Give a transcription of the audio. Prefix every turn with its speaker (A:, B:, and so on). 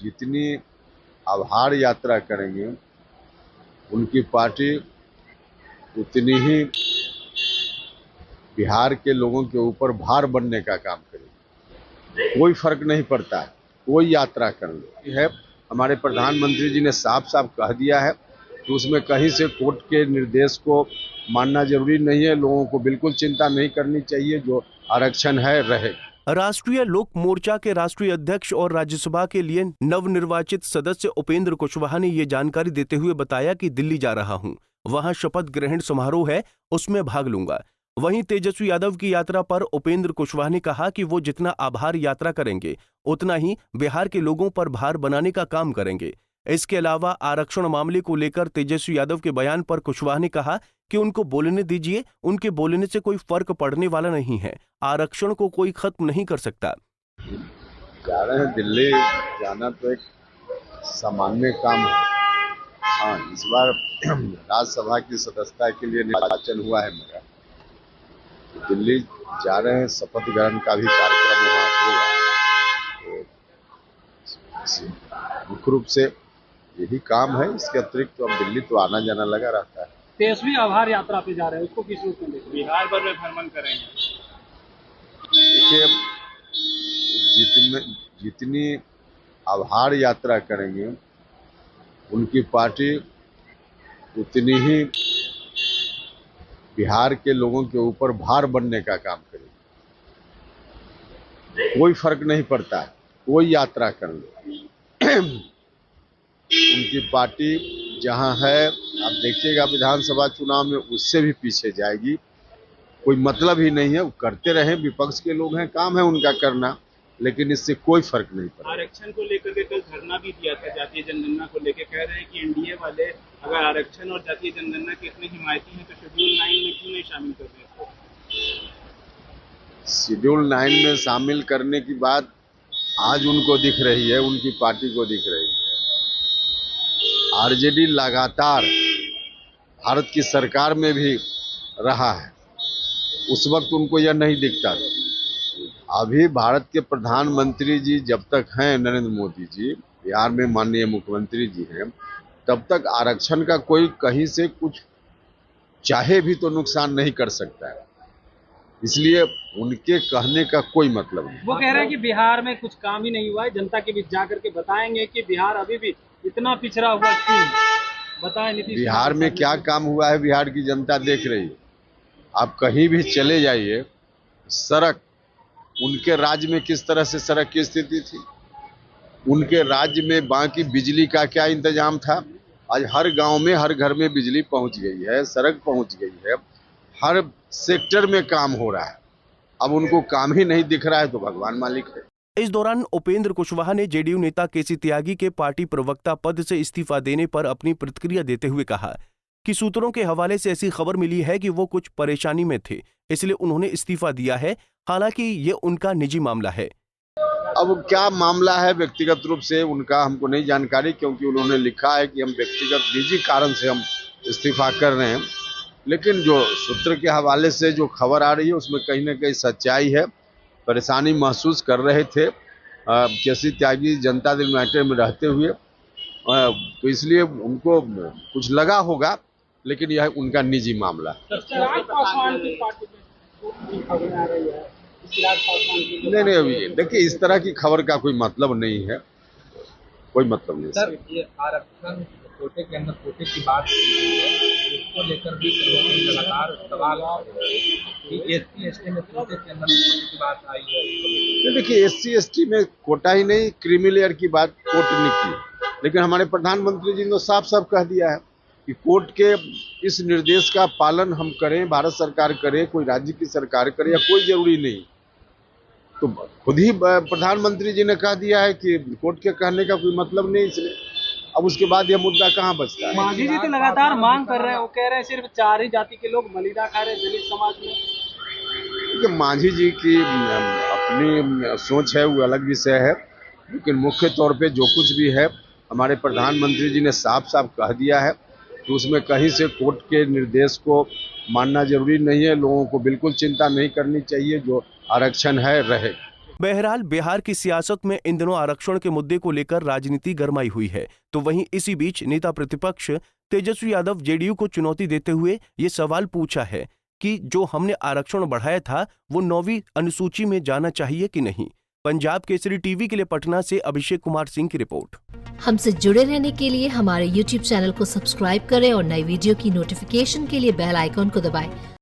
A: जितनी आभार यात्रा करेंगे उनकी पार्टी उतनी ही बिहार के लोगों के ऊपर भार बनने का काम करेगी। कोई फर्क नहीं पड़ता है, कोई यात्रा कर लो है। हमारे प्रधानमंत्री जी ने साफ साफ कह दिया है कि उसमें कहीं से कोर्ट के निर्देश को मानना जरूरी नहीं है। लोगों को बिल्कुल चिंता नहीं करनी चाहिए, जो आरक्षण है रहे।
B: राष्ट्रीय लोक मोर्चा के राष्ट्रीय अध्यक्ष और राज्यसभा के लिए नवनिर्वाचित सदस्य उपेंद्र कुशवाहा ने ये जानकारी देते हुए बताया कि दिल्ली जा रहा हूं, वहां शपथ ग्रहण समारोह है, उसमें भाग लूंगा। वहीं तेजस्वी यादव की यात्रा पर उपेंद्र कुशवाहा ने कहा कि वो जितना आभार यात्रा करेंगे उतना ही बिहार के लोगों पर भार बनाने का काम करेंगे। इसके अलावा आरक्षण मामले को लेकर तेजस्वी यादव के बयान पर कुशवाहा ने कहा कि उनको बोलने दीजिए, उनके बोलने से कोई फर्क पड़ने वाला नहीं है, आरक्षण को कोई खत्म नहीं कर सकता।
A: जा रहे हैं दिल्ली, जाना तो एक सामान्य काम है। हाँ, इस बार राज्यसभा की सदस्यता के लिए निर्वाचन हुआ है मेरा, दिल्ली जा रहे हैं, शपथ ग्रहण का भी कार्यक्रम वहाँ होगा। तो मुख्य रूप से यही काम है, इसके अतिरिक्त तो अब दिल्ली तो आना जाना लगा रहता है।
C: तेजस्वी आभार यात्रा पे जा रहे हैं, उसको किस रूप में देखिए? बिहार भर में भ्रमण करेंगे।
A: देखिए, जितनी आभार यात्रा करेंगे उनकी पार्टी उतनी ही बिहार के लोगों के ऊपर भार बनने का काम करेगी। कोई फर्क नहीं पड़ता है, कोई यात्रा कर लो। उनकी पार्टी जहां है, आप देखिएगा विधानसभा चुनाव में उससे भी पीछे जाएगी। कोई मतलब ही नहीं है, वो करते रहे, विपक्ष के लोग हैं, काम है उनका करना, लेकिन इससे कोई फर्क नहीं पड़ा।
C: आरक्षण को लेकर के कल धरना भी दिया था, जातीय जनगणना को लेकर कह रहे हैं कि एनडीए वाले अगर आरक्षण और जातीय जनगणना के इतने हिमायती हैं तो शेड्यूल 9 में क्यों नहीं शामिल कर रहे हैं?
A: शेड्यूल 9 में शामिल करने की बात आज उनको दिख रही है, उनकी पार्टी को दिख रही है। आरजेडी लगातार भारत की सरकार में भी रहा है, उस वक्त उनको यह नहीं दिखता था। अभी भारत के प्रधानमंत्री जी जब तक हैं, नरेंद्र मोदी जी बिहार में माननीय मुख्यमंत्री जी हैं, तब तक आरक्षण का कोई कहीं से कुछ चाहे भी तो नुकसान नहीं कर सकता है, इसलिए उनके कहने का कोई मतलब नहीं।
C: वो कह रहे हैं कि बिहार में कुछ काम ही नहीं हुआ है, जनता के बीच जाकर के बताएंगे कि बिहार अभी भी इतना पिछड़ा हुआ क्यों, बताएं नीतीश।
A: बिहार में क्या काम हुआ है बिहार की जनता देख रही है। आप कहीं भी चले जाइए, सड़क उनके राज्य में किस तरह से सड़क की स्थिति थी, उनके राज्य में बाकी बिजली का क्या इंतजाम था। आज हर गांव में, हर घर में बिजली पहुंच गई है, सड़क पहुंच गई है, हर सेक्टर में काम हो रहा है। अब उनको काम ही नहीं दिख रहा है तो भगवान मालिक है।
B: इस दौरान उपेंद्र कुशवाहा ने जेडीयू नेता केसी त्यागी के पार्टी प्रवक्ता पद से इस्तीफा देने पर अपनी प्रतिक्रिया देते हुए कहा कि सूत्रों के हवाले से ऐसी खबर मिली है कि वो कुछ परेशानी में थे, इसलिए उन्होंने इस्तीफा दिया है। हालांकि ये उनका निजी मामला है।
A: अब क्या मामला है व्यक्तिगत रूप से उनका हमको नहीं जानकारी, क्योंकि उन्होंने लिखा है कि हम व्यक्तिगत निजी कारण से हम इस्तीफा कर रहे हैं। लेकिन जो सूत्र के हवाले से जो खबर आ रही है उसमें कहीं ना कहीं सच्चाई है। परेशानी महसूस कर रहे थे केसी त्यागी जनता दल यूनाइटेड में रहते हुए, तो इसलिए उनको कुछ लगा होगा, लेकिन यह उनका निजी मामला है। नहीं, अभी देखिए इस तरह की खबर का कोई मतलब नहीं है, कोई मतलब नहीं।
D: सर, ये आरक्षण कोटे के अंदर कोटे की बात इसको लेकर भी लगातार सवाल कि एससी एसटी में कोटे के अंदर कोटे की बात आई है।
A: देखिए एससी एसटी में कोटा ही नहीं, क्रीमी लेयर की बात कोर्ट ने की, लेकिन हमारे प्रधानमंत्री जी ने साफ साफ कह दिया है कि कोर्ट के इस निर्देश का पालन हम करें, भारत सरकार करे, कोई राज्य की सरकार करे, या कोई जरूरी नहीं। तो खुद ही प्रधानमंत्री जी ने कह दिया है कि कोर्ट के कहने का कोई मतलब नहीं, इसलिए अब उसके बाद यह मुद्दा कहाँ बचता है।
C: मांझी जी तो लगातार मांग कर रहे हैं, वो कह रहे हैं सिर्फ 4 ही जाति के लोग मलिदा खा रहे हैं दलित समाज में।
A: मांझी जी की अपनी सोच है, वो अलग विषय है, लेकिन मुख्य तौर पे जो कुछ भी है हमारे प्रधानमंत्री जी ने साफ साफ कह दिया है कि उसमें कहीं से कोर्ट के निर्देश को मानना जरूरी नहीं है। लोगों को बिल्कुल चिंता नहीं करनी चाहिए, जो आरक्षण है रहे।
B: बहरहाल बिहार की सियासत में इन दिनों आरक्षण के मुद्दे को लेकर राजनीति गरमाई हुई है। तो वहीं इसी बीच नेता प्रतिपक्ष तेजस्वी यादव जेडीयू को चुनौती देते हुए ये सवाल पूछा है कि जो हमने आरक्षण बढ़ाया था वो 9वीं अनुसूची में जाना चाहिए कि नहीं। पंजाब केसरी टीवी के लिए पटना से अभिषेक कुमार सिंह की रिपोर्ट।
E: हमसे जुड़े रहने के लिए हमारे YouTube चैनल को सब्सक्राइब करें और नई वीडियो की नोटिफिकेशन के लिए बेल आइकॉन को दबाएं।